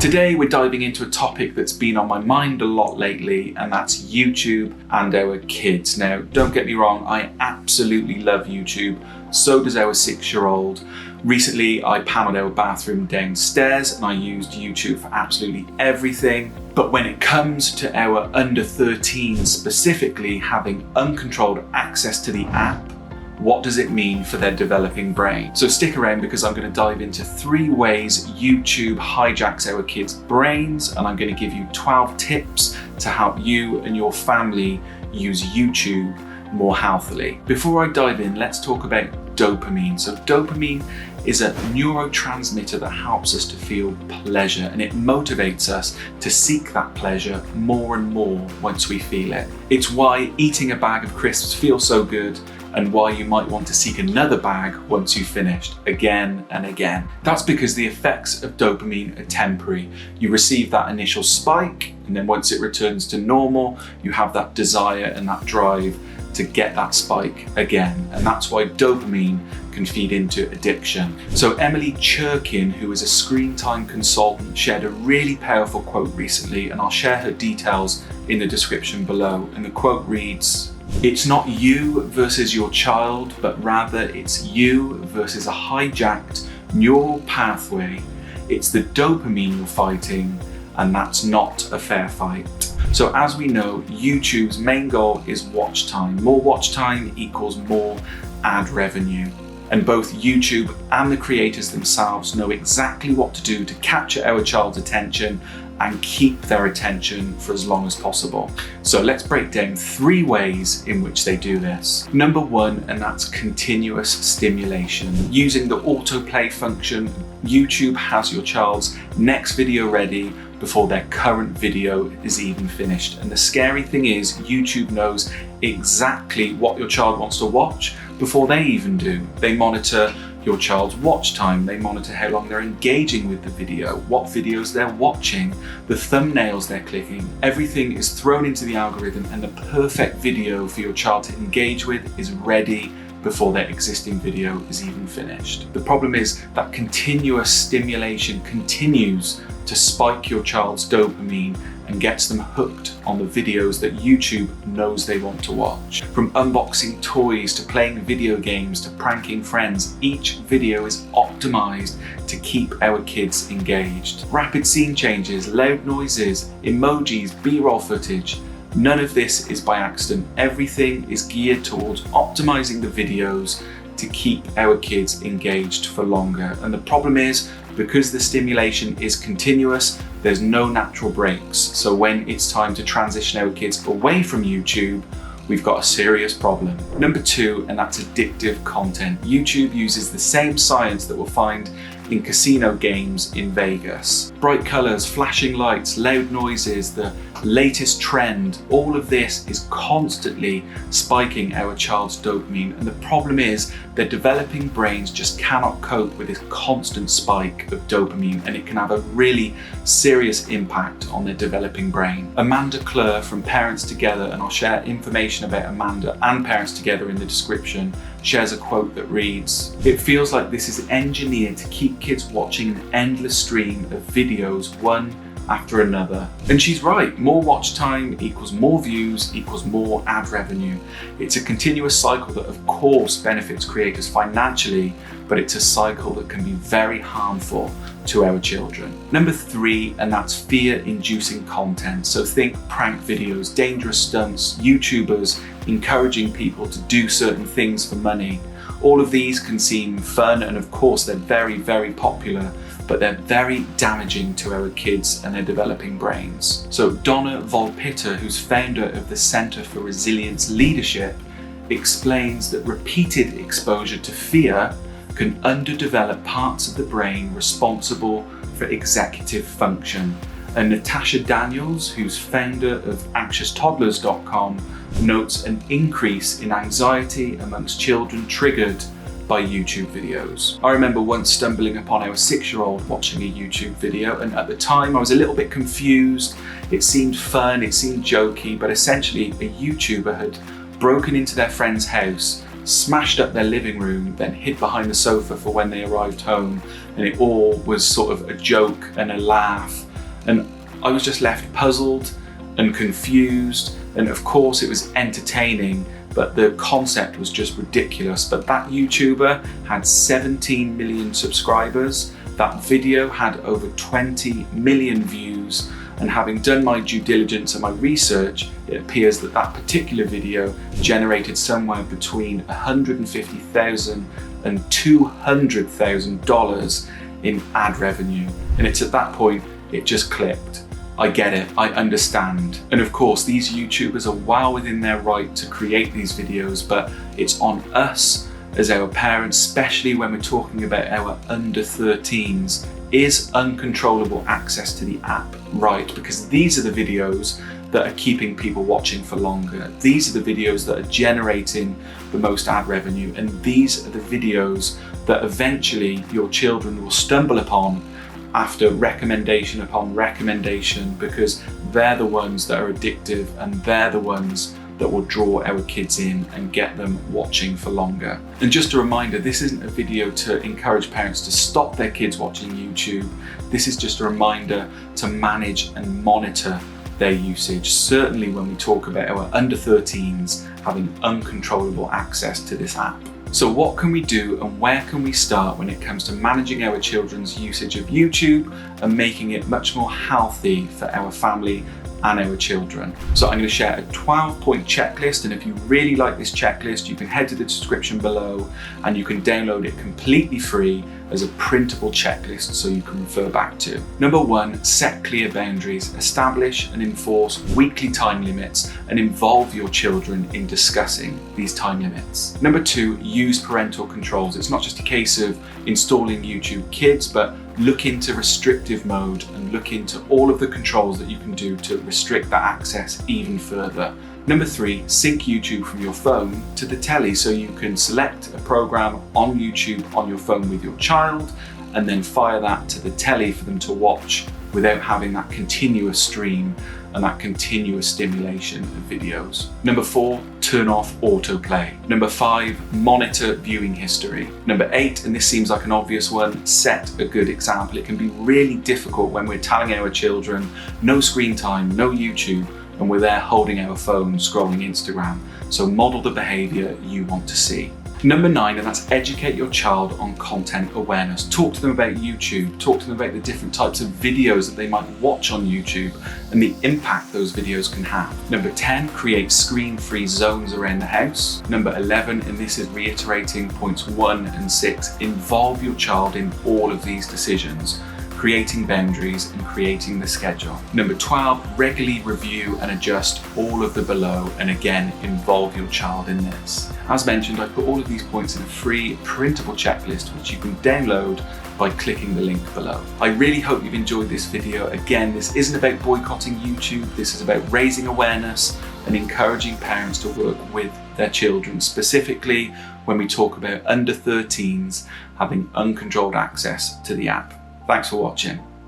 Today we're diving into a topic that's been on my mind a lot lately, and that's YouTube and our kids. Now, don't get me wrong, I absolutely love YouTube. So does our 6-year-old. Recently, I panelled our bathroom downstairs and I used YouTube for absolutely everything. But when it comes to our under 13s specifically having uncontrolled access to the app, what does it mean for their developing brain? So stick around because I'm going to dive into 3 ways YouTube hijacks our kids' brains, and I'm going to give you 12 tips to help you and your family use YouTube more healthily. Before I dive in, let's talk about dopamine. So dopamine is a neurotransmitter that helps us to feel pleasure, and it motivates us to seek that pleasure more and more once we feel it. It's why eating a bag of crisps feels so good, and why you might want to seek another bag once you've finished, again and again. That's because the effects of dopamine are temporary. You receive that initial spike, and then once it returns to normal, you have that desire and that drive to get that spike again. And that's why dopamine can feed into addiction. So Emily Churkin, who is a screen time consultant, shared a really powerful quote recently, and I'll share her details in the description below. And the quote reads, "It's not you versus your child, but rather it's you versus a hijacked neural pathway. It's the dopamine you're fighting, and that's not a fair fight." So as we know, YouTube's main goal is watch time. More watch time equals more ad revenue. And both YouTube and the creators themselves know exactly what to do to capture our child's attention and keep their attention for as long as possible. So let's break down 3 ways in which they do this. Number 1, and that's continuous stimulation. Using the autoplay function, YouTube has your child's next video ready before their current video is even finished. And the scary thing is, YouTube knows exactly what your child wants to watch before they even do. They monitor your child's watch time, they monitor how long they're engaging with the video, what videos they're watching, the thumbnails they're clicking. Everything is thrown into the algorithm, and the perfect video for your child to engage with is ready before their existing video is even finished. The problem is that continuous stimulation continues to spike your child's dopamine and gets them hooked on the videos that YouTube knows they want to watch. From unboxing toys to playing video games to pranking friends, each video is optimized to keep our kids engaged. Rapid scene changes, loud noises, emojis, B-roll footage, none of this is by accident. Everything is geared towards optimizing the videos to keep our kids engaged for longer. And the problem is, because the stimulation is continuous, there's no natural breaks. So when it's time to transition our kids away from YouTube, we've got a serious problem. Number 2, and that's addictive content. YouTube uses the same science that we'll find in casino games in Vegas. Bright colors, flashing lights, loud noises, the latest trend, all of this is constantly spiking our child's dopamine. And the problem is their developing brains just cannot cope with this constant spike of dopamine, and it can have a really serious impact on their developing brain. Amanda Clure from Parents Together, and I'll share information about Amanda and Parents Together in the description, shares a quote that reads, "It feels like this is engineered to keep kids watching an endless stream of videos, one after another." And she's right, more watch time equals more views equals more ad revenue. It's a continuous cycle that of course benefits creators financially, but it's a cycle that can be very harmful to our children. Number 3, and that's fear-inducing content. So think prank videos, dangerous stunts, YouTubers encouraging people to do certain things for money. All of these can seem fun, and of course they're very, very popular, but they're very damaging to our kids and their developing brains. So Donna Volpitta, who's founder of the Center for Resilience Leadership, explains that repeated exposure to fear can underdevelop parts of the brain responsible for executive function. And Natasha Daniels, who's founder of anxioustoddlers.com, notes an increase in anxiety amongst children triggered by YouTube videos. I remember once stumbling upon our 6-year-old watching a YouTube video, and at the time I was a little bit confused. It seemed fun, it seemed jokey, but essentially a YouTuber had broken into their friend's house, smashed up their living room, then hid behind the sofa for when they arrived home, and it all was sort of a joke and a laugh And I was just left puzzled and confused, and of course it was entertaining, but the concept was just ridiculous. But that YouTuber had 17 million subscribers. That video had over 20 million views. And having done my due diligence and my research, it appears that that particular video generated somewhere between $150,000 and $200,000 in ad revenue. And it's at that point, it just clicked. I get it, I understand. And of course, these YouTubers are well within their right to create these videos, but it's on us as our parents, especially when we're talking about our under 13s, is uncontrollable access to the app right? Because these are the videos that are keeping people watching for longer. These are the videos that are generating the most ad revenue, and these are the videos that eventually your children will stumble upon after recommendation upon recommendation, because they're the ones that are addictive, and they're the ones that will draw our kids in and get them watching for longer. And just a reminder, this isn't a video to encourage parents to stop their kids watching YouTube. This is just a reminder to manage and monitor their usage, certainly when we talk about our under 13s having uncontrollable access to this app. So what can we do and where can we start when it comes to managing our children's usage of YouTube and making it much more healthy for our family and our children? So I'm going to share a 12-point checklist, and if you really like this checklist, you can head to the description below and you can download it completely free as a printable checklist so you can refer back to. Number 1, set clear boundaries. Establish and enforce weekly time limits and involve your children in discussing these time limits. Number 2, use parental controls. It's not just a case of installing YouTube Kids, but look into restrictive mode and look into all of the controls that you can do to restrict that access even further. Number 3, sync YouTube from your phone to the telly, so you can select a program on YouTube on your phone with your child and then fire that to the telly for them to watch without having that continuous stream and that continuous stimulation of videos. Number 4, turn off autoplay. Number 5, monitor viewing history. Number 8, and this seems like an obvious one, set a good example. It can be really difficult when we're telling our children no screen time, no YouTube, and we're there holding our phone, scrolling Instagram. So model the behavior you want to see. Number 9, and that's educate your child on content awareness. Talk to them about YouTube, talk to them about the different types of videos that they might watch on YouTube and the impact those videos can have. Number 10, create screen-free zones around the house. Number 11, and this is reiterating points 1 and 6, involve your child in all of these decisions, creating boundaries and creating the schedule. Number 12, regularly review and adjust all of the below, and again, involve your child in this. As mentioned, I've put all of these points in a free printable checklist which you can download by clicking the link below. I really hope you've enjoyed this video. Again, this isn't about boycotting YouTube, this is about raising awareness and encouraging parents to work with their children, specifically when we talk about under 13s having uncontrolled access to the app. Thanks for watching.